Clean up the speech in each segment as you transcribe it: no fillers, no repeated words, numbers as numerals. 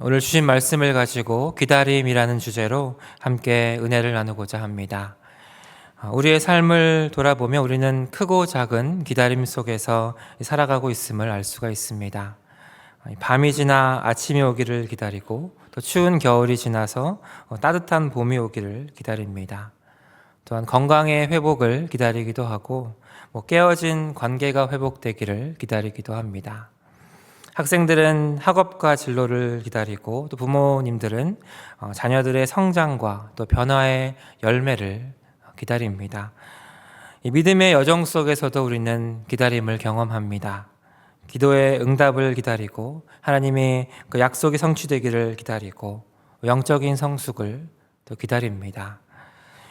오늘 주신 말씀을 가지고 기다림이라는 주제로 함께 은혜를 나누고자 합니다. 우리의 삶을 돌아보며 우리는 크고 작은 기다림 속에서 살아가고 있음을 알 수가 있습니다. 밤이 지나 아침이 오기를 기다리고 또 추운 겨울이 지나서 따뜻한 봄이 오기를 기다립니다. 또한 건강의 회복을 기다리기도 하고 깨어진 관계가 회복되기를 기다리기도 합니다. 학생들은 학업과 진로를 기다리고 또 부모님들은 자녀들의 성장과 또 변화의 열매를 기다립니다. 이 믿음의 여정 속에서도 우리는 기다림을 경험합니다. 기도의 응답을 기다리고 하나님이 그 약속이 성취되기를 기다리고 영적인 성숙을 또 기다립니다.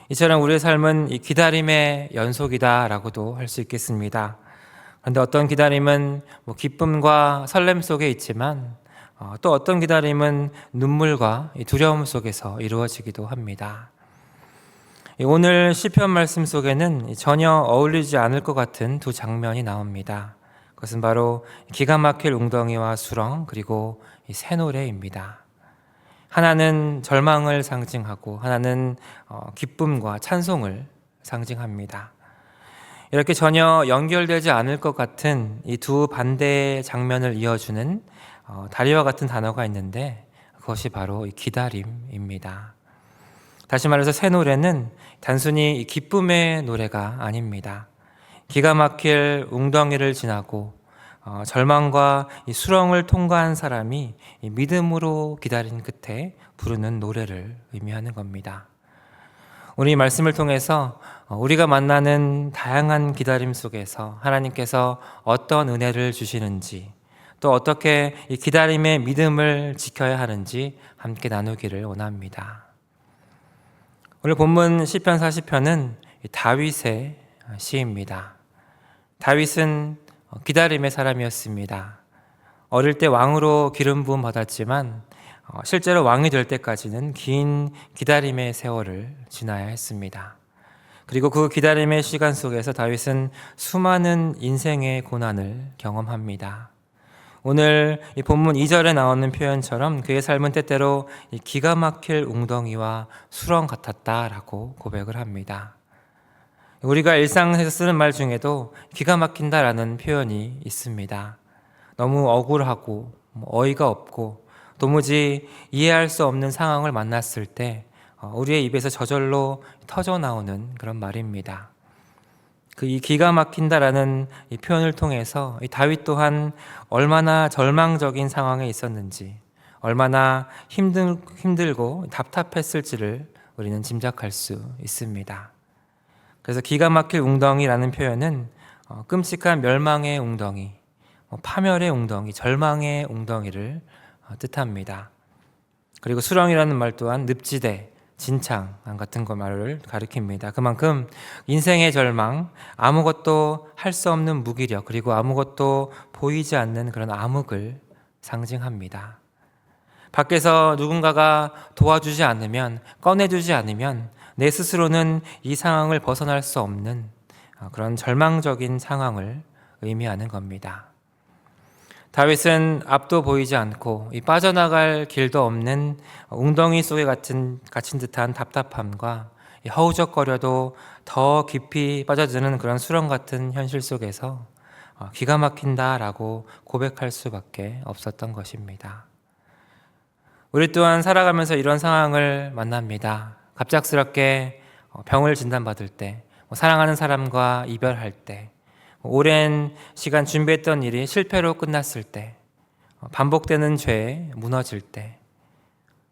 이처럼 우리의 삶은 이 기다림의 연속이다라고도 할 수 있겠습니다. 그런데 어떤 기다림은 기쁨과 설렘 속에 있지만 또 어떤 기다림은 눈물과 두려움 속에서 이루어지기도 합니다. 오늘 시편 말씀 속에는 전혀 어울리지 않을 것 같은 두 장면이 나옵니다. 그것은 바로 기가 막힐 웅덩이와 수렁 그리고 새노래입니다. 하나는 절망을 상징하고 하나는 기쁨과 찬송을 상징합니다. 이렇게 전혀 연결되지 않을 것 같은 이 두 반대의 장면을 이어주는 다리와 같은 단어가 있는데 그것이 바로 이 기다림입니다. 다시 말해서 새 노래는 단순히 기쁨의 노래가 아닙니다. 기가 막힐 웅덩이를 지나고 절망과 이 수렁을 통과한 사람이 이 믿음으로 기다린 끝에 부르는 노래를 의미하는 겁니다. 우리 말씀을 통해서 우리가 만나는 다양한 기다림 속에서 하나님께서 어떤 은혜를 주시는지 또 어떻게 이 기다림의 믿음을 지켜야 하는지 함께 나누기를 원합니다. 오늘 본문 시편 40편은 다윗의 시입니다. 다윗은 기다림의 사람이었습니다. 어릴 때 왕으로 기름 부음 받았지만 실제로 왕이 될 때까지는 긴 기다림의 세월을 지나야 했습니다. 그리고 그 기다림의 시간 속에서 다윗은 수많은 인생의 고난을 경험합니다. 오늘 이 본문 2절에 나오는 표현처럼 그의 삶은 때때로 기가 막힐 웅덩이와 수렁 같았다라고 고백을 합니다. 우리가 일상에서 쓰는 말 중에도 기가 막힌다라는 표현이 있습니다. 너무 억울하고 어이가 없고 도무지 이해할 수 없는 상황을 만났을 때 우리의 입에서 저절로 터져 나오는 그런 말입니다. 이 기가 막힌다라는 이 표현을 통해서 이 다윗 또한 얼마나 절망적인 상황에 있었는지, 얼마나 힘들고 답답했을지를 우리는 짐작할 수 있습니다. 그래서 기가 막힐 웅덩이라는 표현은 끔찍한 멸망의 웅덩이, 파멸의 웅덩이, 절망의 웅덩이를 뜻합니다. 그리고 수렁이라는 말 또한 늪지대, 진창 같은 거 말을 가리킵니다. 그만큼 인생의 절망, 아무것도 할 수 없는 무기력, 그리고 아무것도 보이지 않는 그런 암흑을 상징합니다. 밖에서 누군가가 도와주지 않으면, 꺼내주지 않으면 내 스스로는 이 상황을 벗어날 수 없는 그런 절망적인 상황을 의미하는 겁니다. 다윗은 앞도 보이지 않고 빠져나갈 길도 없는 웅덩이 속에 갇힌 듯한 답답함과 허우적거려도 더 깊이 빠져드는 그런 수렁 같은 현실 속에서 기가 막힌다라고 고백할 수밖에 없었던 것입니다. 우리 또한 살아가면서 이런 상황을 만납니다. 갑작스럽게 병을 진단받을 때, 사랑하는 사람과 이별할 때, 오랜 시간 준비했던 일이 실패로 끝났을 때, 반복되는 죄에 무너질 때,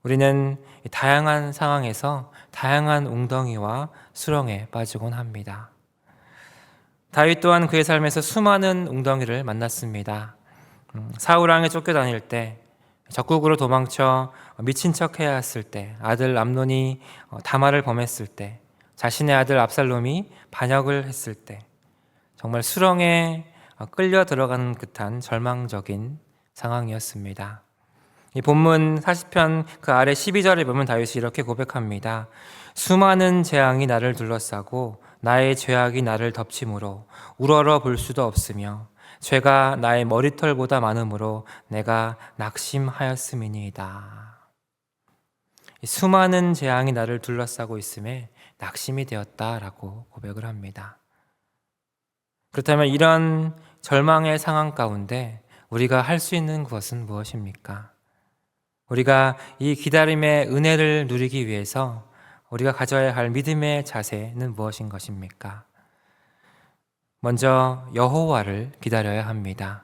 우리는 다양한 상황에서 다양한 웅덩이와 수렁에 빠지곤 합니다. 다윗 또한 그의 삶에서 수많은 웅덩이를 만났습니다. 사울 왕에 쫓겨다닐 때, 적국으로 도망쳐 미친 척 해야 했을 때, 아들 암논이 다말을 범했을 때, 자신의 아들 압살롬이 반역을 했을 때, 정말 수렁에 끌려 들어가는 듯한 절망적인 상황이었습니다. 이 본문 40편 그 아래 12절에 보면 다윗이 이렇게 고백합니다. 수많은 재앙이 나를 둘러싸고 나의 죄악이 나를 덮침으로 우러러 볼 수도 없으며 죄가 나의 머리털보다 많으므로 내가 낙심하였음이니이다. 수많은 재앙이 나를 둘러싸고 있음에 낙심이 되었다라고 고백을 합니다. 그렇다면 이런 절망의 상황 가운데 우리가 할 수 있는 것은 무엇입니까? 우리가 이 기다림의 은혜를 누리기 위해서 우리가 가져야 할 믿음의 자세는 무엇인 것입니까? 먼저 여호와를 기다려야 합니다.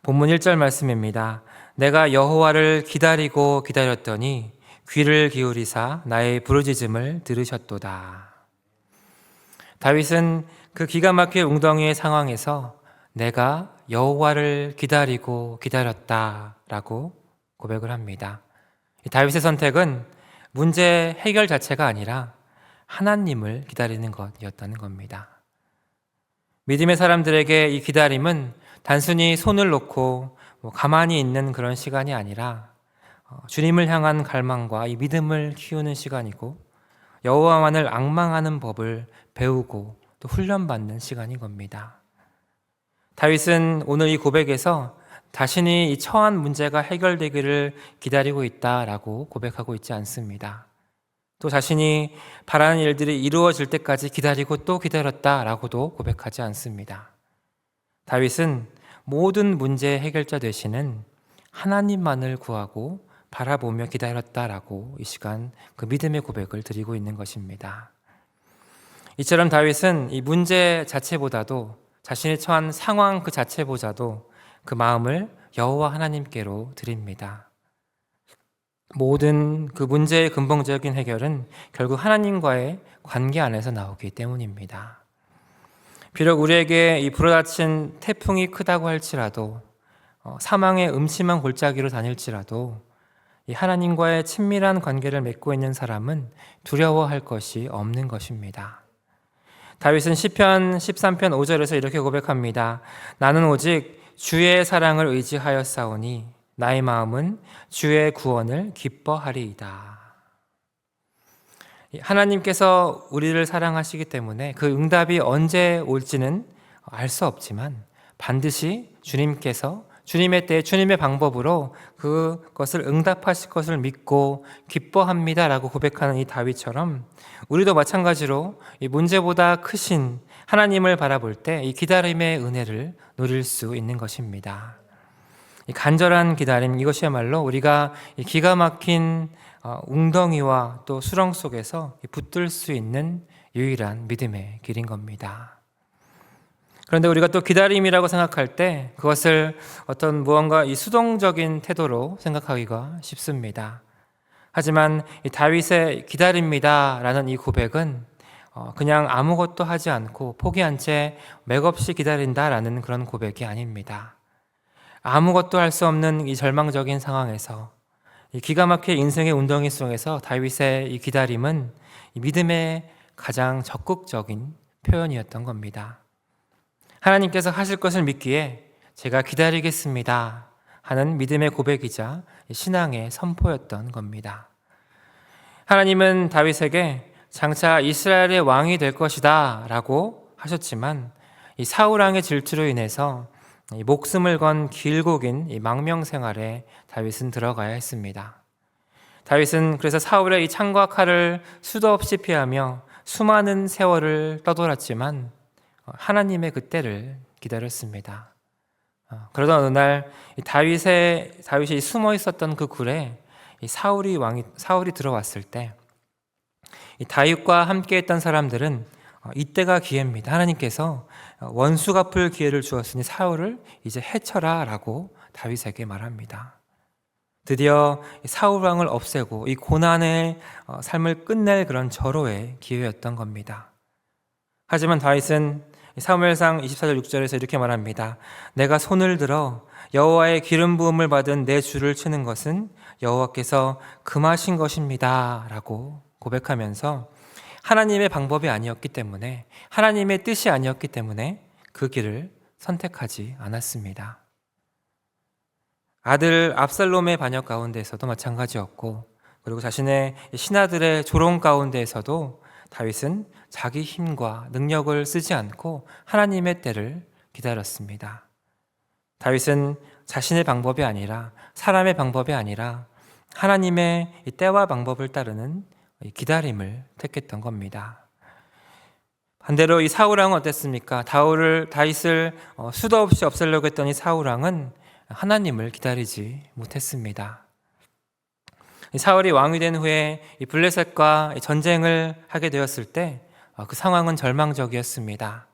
본문 1절 말씀입니다. 내가 여호와를 기다리고 기다렸더니 귀를 기울이사 나의 부르짖음을 들으셨도다. 다윗은 그 기가 막힐 웅덩이의 상황에서 내가 여호와를 기다리고 기다렸다라고 고백을 합니다. 다윗의 선택은 문제 해결 자체가 아니라 하나님을 기다리는 것이었다는 겁니다. 믿음의 사람들에게 이 기다림은 단순히 손을 놓고 가만히 있는 그런 시간이 아니라 주님을 향한 갈망과 이 믿음을 키우는 시간이고 여호와만을 앙망하는 법을 배우고 또 훈련받는 시간인 겁니다. 다윗은 오늘 이 고백에서 자신이 이 처한 문제가 해결되기를 기다리고 있다라고 고백하고 있지 않습니다. 또 자신이 바라는 일들이 이루어질 때까지 기다리고 또 기다렸다라고도 고백하지 않습니다. 다윗은 모든 문제의 해결자 되시는 하나님만을 구하고 바라보며 기다렸다라고 이 시간 그 믿음의 고백을 드리고 있는 것입니다. 이처럼 다윗은 이 문제 자체보다도 자신이 처한 상황 그 자체보다도 그 마음을 여호와 하나님께로 드립니다. 모든 그 문제의 근본적인 해결은 결국 하나님과의 관계 안에서 나오기 때문입니다. 비록 우리에게 이 불어닥친 태풍이 크다고 할지라도 사망의 음침한 골짜기로 다닐지라도 이 하나님과의 친밀한 관계를 맺고 있는 사람은 두려워할 것이 없는 것입니다. 다윗은 시편 13편 5절에서 이렇게 고백합니다. 나는 오직 주의 사랑을 의지하였사오니 나의 마음은 주의 구원을 기뻐하리이다. 하나님께서 우리를 사랑하시기 때문에 그 응답이 언제 올지는 알 수 없지만 반드시 주님께서 주님의 때 주님의 방법으로 그것을 응답하실 것을 믿고 기뻐합니다라고 고백하는 이 다윗처럼 우리도 마찬가지로 이 문제보다 크신 하나님을 바라볼 때 이 기다림의 은혜를 누릴 수 있는 것입니다. 이 간절한 기다림, 이것이야말로 우리가 이 기가 막힌 웅덩이와 또 수렁 속에서 붙들 수 있는 유일한 믿음의 길인 겁니다. 그런데 우리가 또 기다림이라고 생각할 때 그것을 어떤 무언가 이 수동적인 태도로 생각하기가 쉽습니다. 하지만 이 다윗의 기다립니다라는 이 고백은 그냥 아무것도 하지 않고 포기한 채 맥없이 기다린다라는 그런 고백이 아닙니다. 아무것도 할 수 없는 이 절망적인 상황에서 이 기가 막힌 인생의 운동이 속에서 다윗의 이 기다림은 이 믿음의 가장 적극적인 표현이었던 겁니다. 하나님께서 하실 것을 믿기에 제가 기다리겠습니다 하는 믿음의 고백이자 신앙의 선포였던 겁니다. 하나님은 다윗에게 장차 이스라엘의 왕이 될 것이다 라고 하셨지만 이 사울 왕의 질투로 인해서 이 목숨을 건 길고 긴 이 망명 생활에 다윗은 들어가야 했습니다. 다윗은 그래서 사울의 이 창과 칼을 수도 없이 피하며 수많은 세월을 떠돌았지만 하나님의 그 때를 기다렸습니다. 그러던 어느 날 다윗이 숨어 있었던 그 굴에 이 사울이 들어왔을 때 이 다윗과 함께했던 사람들은 이때가 기회입니다. 하나님께서 원수 갚을 기회를 주었으니 사울을 이제 해쳐라라고 다윗에게 말합니다. 드디어 사울 왕을 없애고 이 고난의 삶을 끝낼 그런 절호의 기회였던 겁니다. 하지만 다윗은 사무엘상 24절 6절에서 이렇게 말합니다. 내가 손을 들어 여호와의 기름 부음을 받은 내 주를 치는 것은 여호와께서 금하신 것입니다 라고 고백하면서 하나님의 방법이 아니었기 때문에 하나님의 뜻이 아니었기 때문에 그 길을 선택하지 않았습니다. 아들 압살롬의 반역 가운데에서도 마찬가지였고 그리고 자신의 신하들의 조롱 가운데에서도 다윗은 자기 힘과 능력을 쓰지 않고 하나님의 때를 기다렸습니다. 다윗은 자신의 방법이 아니라, 사람의 방법이 아니라 하나님의 이 때와 방법을 따르는 이 기다림을 택했던 겁니다. 반대로 이 사울왕은 어땠습니까? 다윗을 수도 없이 없애려고 했던 이 사울왕은 하나님을 기다리지 못했습니다. 사울이 왕이 된 후에 이 블레셋과 전쟁을 하게 되었을 때 그 상황은 절망적이었습니다.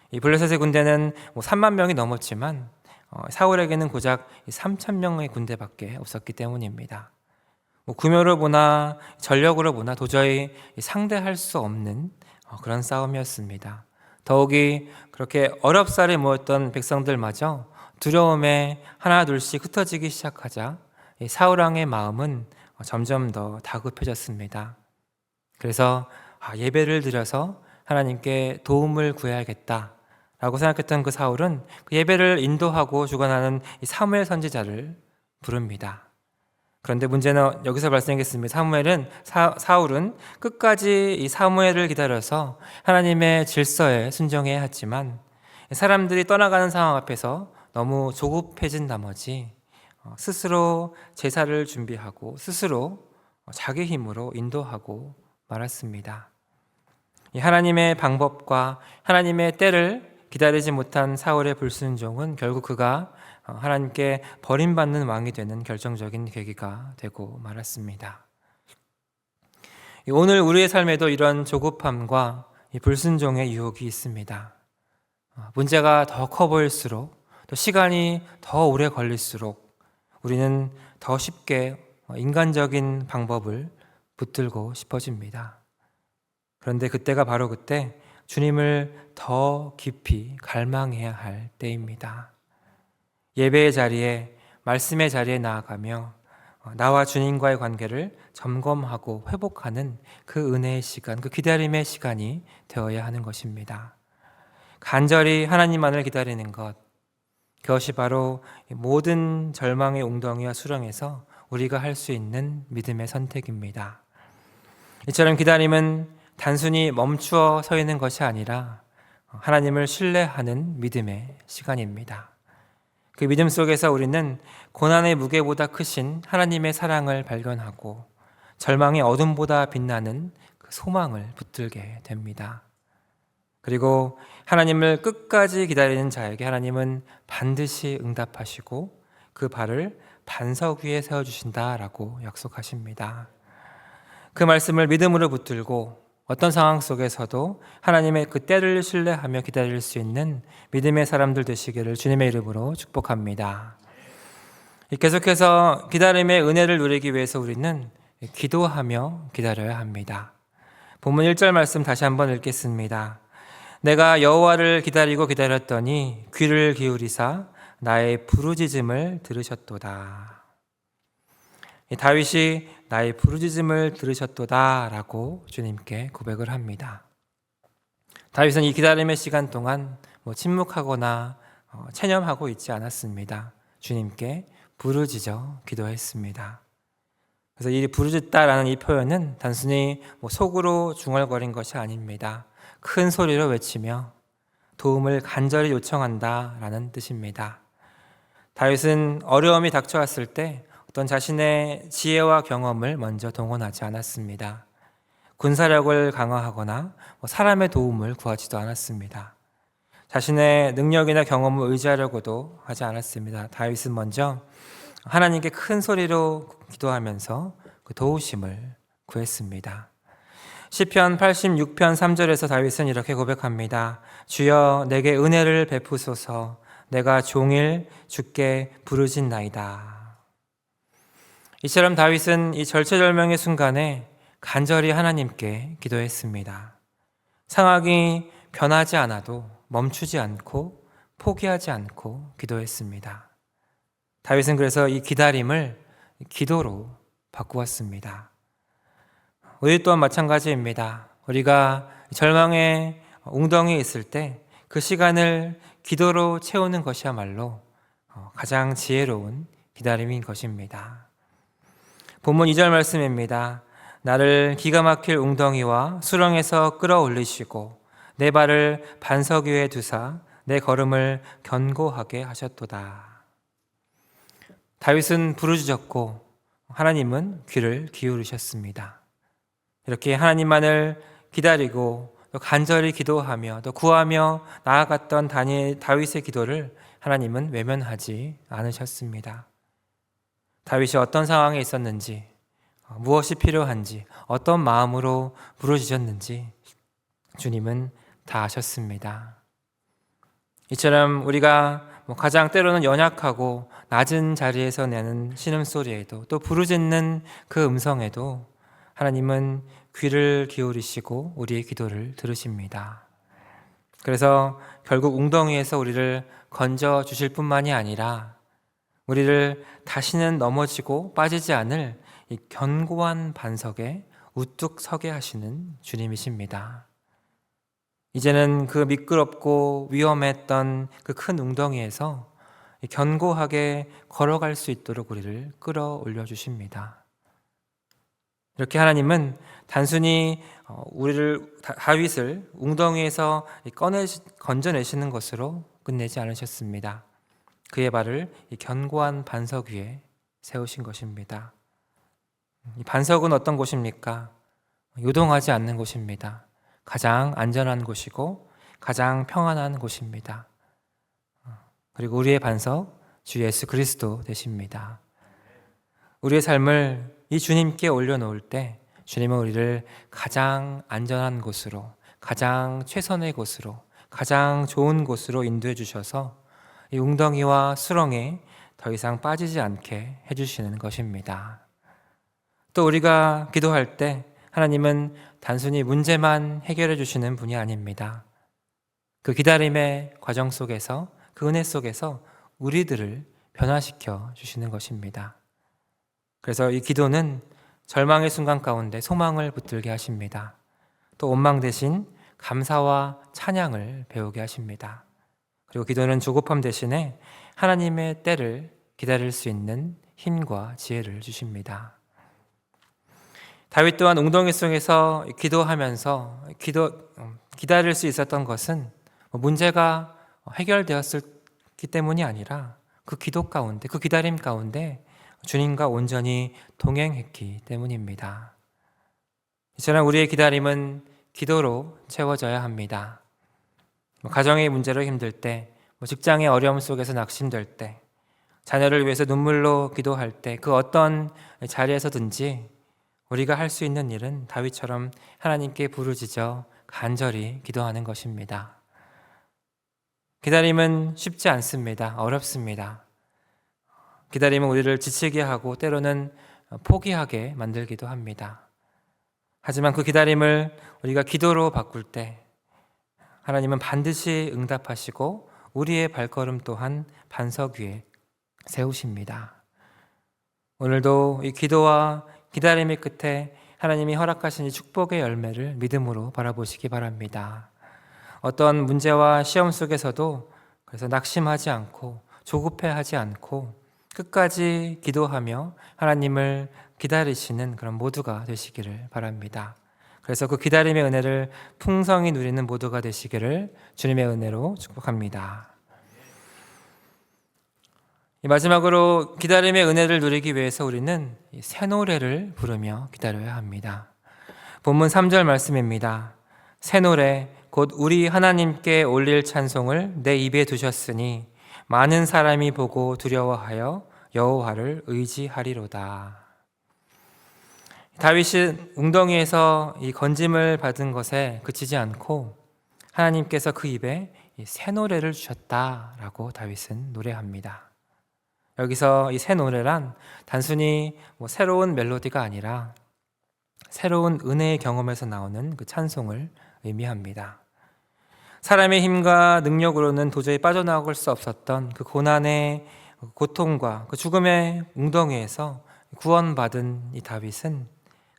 이 블레셋의 군대는 3만 명이 넘었지만 사울에게는 고작 3천 명의 군대밖에 없었기 때문입니다. 규모로 보나 전력으로 보나 도저히 상대할 수 없는 그런 싸움이었습니다. 더욱이 그렇게 어렵사리 모였던 백성들마저 두려움에 하나 둘씩 흩어지기 시작하자 사울왕의 마음은 점점 더 다급해졌습니다. 그래서 예배를 드려서 하나님께 도움을 구해야겠다라고 생각했던 그 사울은 그 예배를 인도하고 주관하는 이 사무엘 선지자를 부릅니다. 그런데 문제는 여기서 발생했습니다. 사울은 끝까지 이 사무엘을 기다려서 하나님의 질서에 순종해야 했지만 사람들이 떠나가는 상황 앞에서 너무 조급해진 나머지 스스로 제사를 준비하고 스스로 자기 힘으로 인도하고 말았습니다. 이 하나님의 방법과 하나님의 때를 기다리지 못한 사울의 불순종은 결국 그가 하나님께 버림받는 왕이 되는 결정적인 계기가 되고 말았습니다. 오늘 우리의 삶에도 이런 조급함과 불순종의 유혹이 있습니다. 문제가 더 커 보일수록, 또 시간이 더 오래 걸릴수록 우리는 더 쉽게 인간적인 방법을 붙들고 싶어집니다. 그런데 그때가 바로 그때 주님을 더 깊이 갈망해야 할 때입니다. 예배의 자리에, 말씀의 자리에 나아가며 나와 주님과의 관계를 점검하고 회복하는 그 은혜의 시간, 그 기다림의 시간이 되어야 하는 것입니다. 간절히 하나님만을 기다리는 것, 그것이 바로 모든 절망의 웅덩이와 수렁에서 우리가 할 수 있는 믿음의 선택입니다. 이처럼 기다림은 단순히 멈추어 서 있는 것이 아니라 하나님을 신뢰하는 믿음의 시간입니다. 그 믿음 속에서 우리는 고난의 무게보다 크신 하나님의 사랑을 발견하고 절망의 어둠보다 빛나는 그 소망을 붙들게 됩니다. 그리고 하나님을 끝까지 기다리는 자에게 하나님은 반드시 응답하시고 그 발을 반석 위에 세워주신다라고 약속하십니다. 그 말씀을 믿음으로 붙들고 어떤 상황 속에서도 하나님의 그 때를 신뢰하며 기다릴 수 있는 믿음의 사람들 되시기를 주님의 이름으로 축복합니다. 계속해서 기다림의 은혜를 누리기 위해서 우리는 기도하며 기다려야 합니다. 본문 1절 말씀 다시 한번 읽겠습니다. 내가 여호와를 기다리고 기다렸더니 귀를 기울이사 나의 부르짖음을 들으셨도다. 다윗이 나의 부르짖음을 들으셨도다 라고 주님께 고백을 합니다. 다윗은 이 기다림의 시간 동안 침묵하거나 체념하고 있지 않았습니다. 주님께 부르짖어 기도했습니다. 그래서 이 부르짖다라는 이 표현은 단순히 속으로 중얼거린 것이 아닙니다. 큰 소리로 외치며 도움을 간절히 요청한다라는 뜻입니다. 다윗은 어려움이 닥쳐왔을 때 어떤 자신의 지혜와 경험을 먼저 동원하지 않았습니다. 군사력을 강화하거나 사람의 도움을 구하지도 않았습니다. 자신의 능력이나 경험을 의지하려고도 하지 않았습니다. 다윗은 먼저 하나님께 큰 소리로 기도하면서 그 도우심을 구했습니다. 시편 86편 3절에서 다윗은 이렇게 고백합니다. 주여 내게 은혜를 베푸소서 내가 종일 주께 부르짖나이다. 이처럼 다윗은 이 절체절명의 순간에 간절히 하나님께 기도했습니다. 상황이 변하지 않아도 멈추지 않고 포기하지 않고 기도했습니다. 다윗은 그래서 이 기다림을 기도로 바꾸었습니다. 우리 또한 마찬가지입니다. 우리가 절망의 웅덩이에 있을 때 그 시간을 기도로 채우는 것이야말로 가장 지혜로운 기다림인 것입니다. 본문 2절 말씀입니다. 나를 기가 막힐 웅덩이와 수렁에서 끌어올리시고 내 발을 반석 위에 두사 내 걸음을 견고하게 하셨도다. 다윗은 부르짖었고 하나님은 귀를 기울이셨습니다. 이렇게 하나님만을 기다리고 또 간절히 기도하며 또 구하며 나아갔던 다윗의 기도를 하나님은 외면하지 않으셨습니다. 다윗이 어떤 상황에 있었는지, 무엇이 필요한지, 어떤 마음으로 부르짖었는지 주님은 다 아셨습니다. 이처럼 우리가 가장 때로는 연약하고 낮은 자리에서 내는 신음소리에도 또 부르짖는 그 음성에도 하나님은 귀를 기울이시고 우리의 기도를 들으십니다. 그래서 결국 웅덩이에서 우리를 건져 주실 뿐만이 아니라 우리를 다시는 넘어지고 빠지지 않을 이 견고한 반석에 우뚝 서게 하시는 주님이십니다. 이제는 그 미끄럽고 위험했던 그 큰 웅덩이에서 견고하게 걸어갈 수 있도록 우리를 끌어올려 주십니다. 이렇게 하나님은 단순히 다윗을 웅덩이에서 건져내시는 것으로 끝내지 않으셨습니다. 그의 발을 이 견고한 반석 위에 세우신 것입니다. 이 반석은 어떤 곳입니까? 요동하지 않는 곳입니다. 가장 안전한 곳이고 가장 평안한 곳입니다. 그리고 우리의 반석 주 예수 그리스도 되십니다. 우리의 삶을 이 주님께 올려놓을 때 주님은 우리를 가장 안전한 곳으로, 가장 최선의 곳으로, 가장 좋은 곳으로 인도해 주셔서 이 웅덩이와 수렁에 더 이상 빠지지 않게 해주시는 것입니다. 또 우리가 기도할 때 하나님은 단순히 문제만 해결해 주시는 분이 아닙니다. 그 기다림의 과정 속에서, 그 은혜 속에서 우리들을 변화시켜 주시는 것입니다. 그래서 이 기도는 절망의 순간 가운데 소망을 붙들게 하십니다. 또 원망 대신 감사와 찬양을 배우게 하십니다. 그리고 기도는 조급함 대신에 하나님의 때를 기다릴 수 있는 힘과 지혜를 주십니다. 다윗 또한 웅덩이 속에서 기도하면서 기다릴 수 있었던 것은 문제가 해결되었기 때문이 아니라 그 기도 가운데, 그 기다림 가운데 주님과 온전히 동행했기 때문입니다. 이처럼 우리의 기다림은 기도로 채워져야 합니다. 가정의 문제로 힘들 때, 직장의 어려움 속에서 낙심될 때, 자녀를 위해서 눈물로 기도할 때, 그 어떤 자리에서든지 우리가 할 수 있는 일은 다윗처럼 하나님께 부르짖어 간절히 기도하는 것입니다. 기다림은 쉽지 않습니다. 어렵습니다. 기다림은 우리를 지치게 하고 때로는 포기하게 만들기도 합니다. 하지만 그 기다림을 우리가 기도로 바꿀 때 하나님은 반드시 응답하시고 우리의 발걸음 또한 반석 위에 세우십니다. 오늘도 이 기도와 기다림의 끝에 하나님이 허락하신 이 축복의 열매를 믿음으로 바라보시기 바랍니다. 어떤 문제와 시험 속에서도 그래서 낙심하지 않고 조급해하지 않고 끝까지 기도하며 하나님을 기다리시는 그런 모두가 되시기를 바랍니다. 그래서 그 기다림의 은혜를 풍성히 누리는 모두가 되시기를 주님의 은혜로 축복합니다. 마지막으로 기다림의 은혜를 누리기 위해서 우리는 새 노래를 부르며 기다려야 합니다. 본문 3절 말씀입니다. 새 노래 곧 우리 하나님께 올릴 찬송을 내 입에 두셨으니 많은 사람이 보고 두려워하여 여호와를 의지하리로다. 다윗은 웅덩이에서 이 건짐을 받은 것에 그치지 않고 하나님께서 그 입에 새 노래를 주셨다라고 다윗은 노래합니다. 여기서 이 새 노래란 단순히 새로운 멜로디가 아니라 새로운 은혜의 경험에서 나오는 그 찬송을 의미합니다. 사람의 힘과 능력으로는 도저히 빠져나올 수 없었던 그 고난의 고통과 그 죽음의 웅덩이에서 구원받은 이 다윗은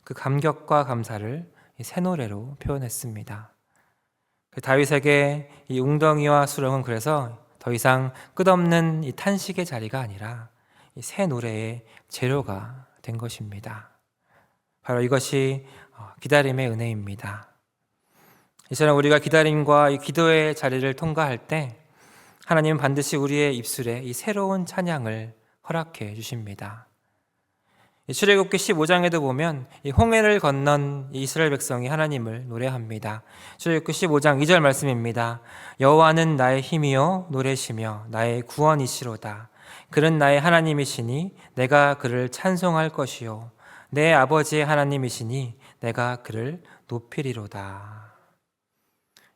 그 감격과 감사를 이 새 노래로 표현했습니다. 그 다윗에게 이 웅덩이와 수렁은 그래서 더 이상 끝없는 이 탄식의 자리가 아니라 이 새 노래의 재료가 된 것입니다. 바로 이것이 기다림의 은혜입니다. 이처럼 우리가 기다림과 이 기도의 자리를 통과할 때 하나님은 반드시 우리의 입술에 이 새로운 찬양을 허락해 주십니다. 출애굽기 15장에도 보면 이 홍해를 건넌 이스라엘 백성이 하나님을 노래합니다. 출애굽기 15장 2절 말씀입니다. 여호와는 나의 힘이요 노래시며 나의 구원이시로다. 그는 나의 하나님이시니 내가 그를 찬송할 것이요 내 아버지의 하나님이시니 내가 그를 높이리로다.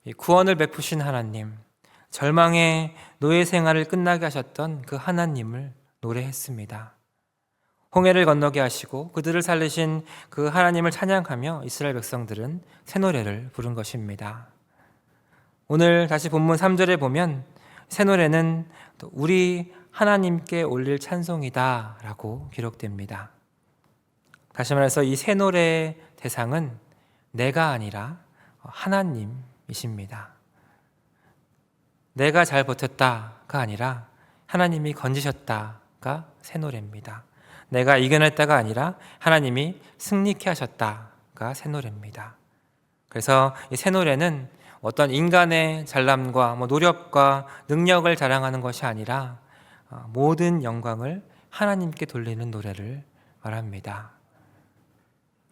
이 구원을 베푸신 하나님, 절망의 노예 생활을 끝나게 하셨던 그 하나님을 노래했습니다. 홍해를 건너게 하시고 그들을 살리신 그 하나님을 찬양하며 이스라엘 백성들은 새 노래를 부른 것입니다. 오늘 다시 본문 3절에 보면 새 노래는 우리 하나님께 올릴 찬송이다 라고 기록됩니다. 다시 말해서 이 새 노래의 대상은 내가 아니라 하나님이십니다. 내가 잘 버텼다가 아니라 하나님이 건지셨다가 새 노래입니다. 내가 이겨냈다가 아니라 하나님이 승리케 하셨다가 새 노래입니다. 그래서 이 새 노래는 어떤 인간의 잘남과 노력과 능력을 자랑하는 것이 아니라 모든 영광을 하나님께 돌리는 노래를 말합니다.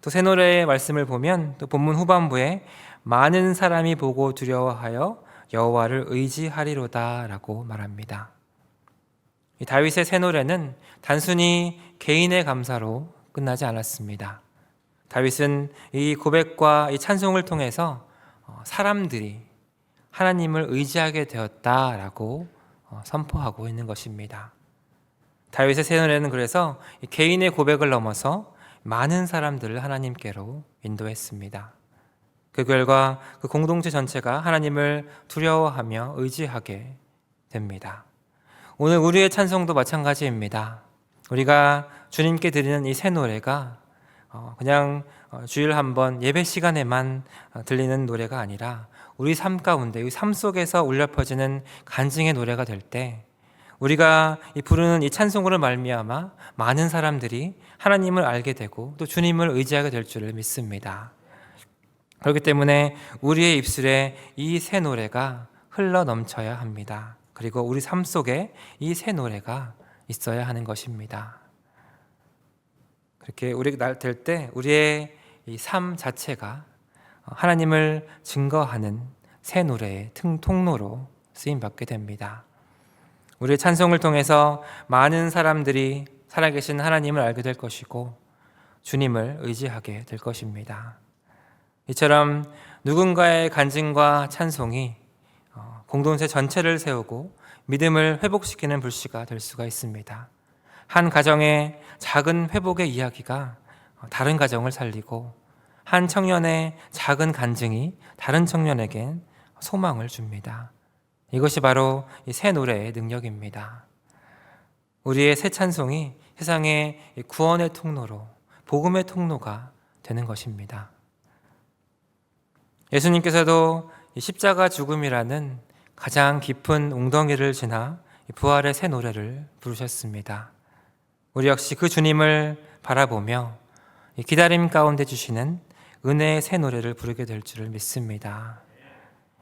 또 새 노래의 말씀을 보면 또 본문 후반부에 많은 사람이 보고 두려워하여 여호와를 의지하리로다라고 말합니다. 이 다윗의 새 노래는 단순히 개인의 감사로 끝나지 않았습니다. 다윗은 이 고백과 이 찬송을 통해서 사람들이 하나님을 의지하게 되었다라고 선포하고 있는 것입니다. 다윗의 새 노래는 그래서 개인의 고백을 넘어서 많은 사람들을 하나님께로 인도했습니다. 그 결과 그 공동체 전체가 하나님을 두려워하며 의지하게 됩니다. 오늘 우리의 찬송도 마찬가지입니다. 우리가 주님께 드리는 이 새 노래가 그냥 주일 한번 예배 시간에만 들리는 노래가 아니라 우리 삶 가운데, 우리 삶 속에서 울려 퍼지는 간증의 노래가 될 때 우리가 부르는 이 찬송으로 말미암아 많은 사람들이 하나님을 알게 되고 또 주님을 의지하게 될 줄을 믿습니다. 그렇기 때문에 우리의 입술에 이 새 노래가 흘러 넘쳐야 합니다. 그리고 우리 삶 속에 이 새 노래가 있어야 하는 것입니다. 그렇게 우리가 될 때 우리의 이 삶 자체가 하나님을 증거하는 새 노래의 통로로 쓰임받게 됩니다. 우리의 찬송을 통해서 많은 사람들이 살아계신 하나님을 알게 될 것이고 주님을 의지하게 될 것입니다. 이처럼 누군가의 간증과 찬송이 공동체 전체를 세우고 믿음을 회복시키는 불씨가 될 수가 있습니다. 한 가정의 작은 회복의 이야기가 다른 가정을 살리고 한 청년의 작은 간증이 다른 청년에겐 소망을 줍니다. 이것이 바로 이 새 노래의 능력입니다. 우리의 새 찬송이 세상의 구원의 통로로, 복음의 통로가 되는 것입니다. 예수님께서도 십자가 죽음이라는 가장 깊은 웅덩이를 지나 부활의 새 노래를 부르셨습니다. 우리 역시 그 주님을 바라보며 기다림 가운데 주시는 은혜의 새 노래를 부르게 될 줄을 믿습니다.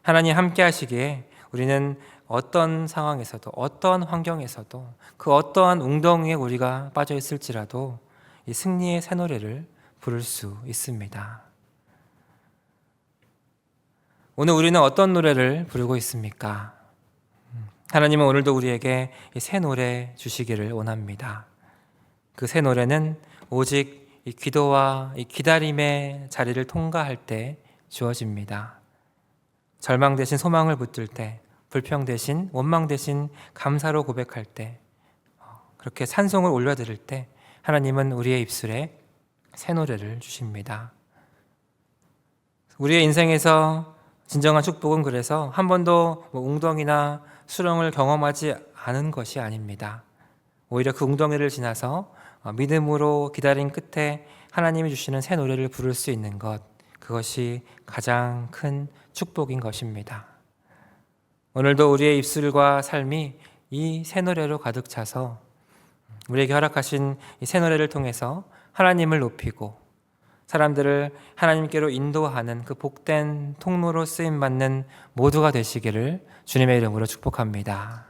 하나님 함께 하시기에 우리는 어떤 상황에서도 어떠한 환경에서도 그 어떠한 웅덩이에 우리가 빠져 있을지라도 이 승리의 새 노래를 부를 수 있습니다. 오늘 우리는 어떤 노래를 부르고 있습니까? 하나님은 오늘도 우리에게 이 새 노래 주시기를 원합니다. 그 새 노래는 오직 이 기도와 이 기다림의 자리를 통과할 때 주어집니다. 절망 대신 소망을 붙들 때, 불평 대신 원망 대신 감사로 고백할 때, 그렇게 찬송을 올려드릴 때 하나님은 우리의 입술에 새 노래를 주십니다. 우리의 인생에서 진정한 축복은 그래서 한 번도 웅덩이나 수렁을 경험하지 않은 것이 아닙니다. 오히려 그 웅덩이를 지나서 믿음으로 기다린 끝에 하나님이 주시는 새 노래를 부를 수 있는 것, 그것이 가장 큰 축복인 것입니다. 오늘도 우리의 입술과 삶이 이 새 노래로 가득 차서 우리에게 허락하신 이 새 노래를 통해서 하나님을 높이고 사람들을 하나님께로 인도하는 그 복된 통로로 쓰임받는 모두가 되시기를 주님의 이름으로 축복합니다.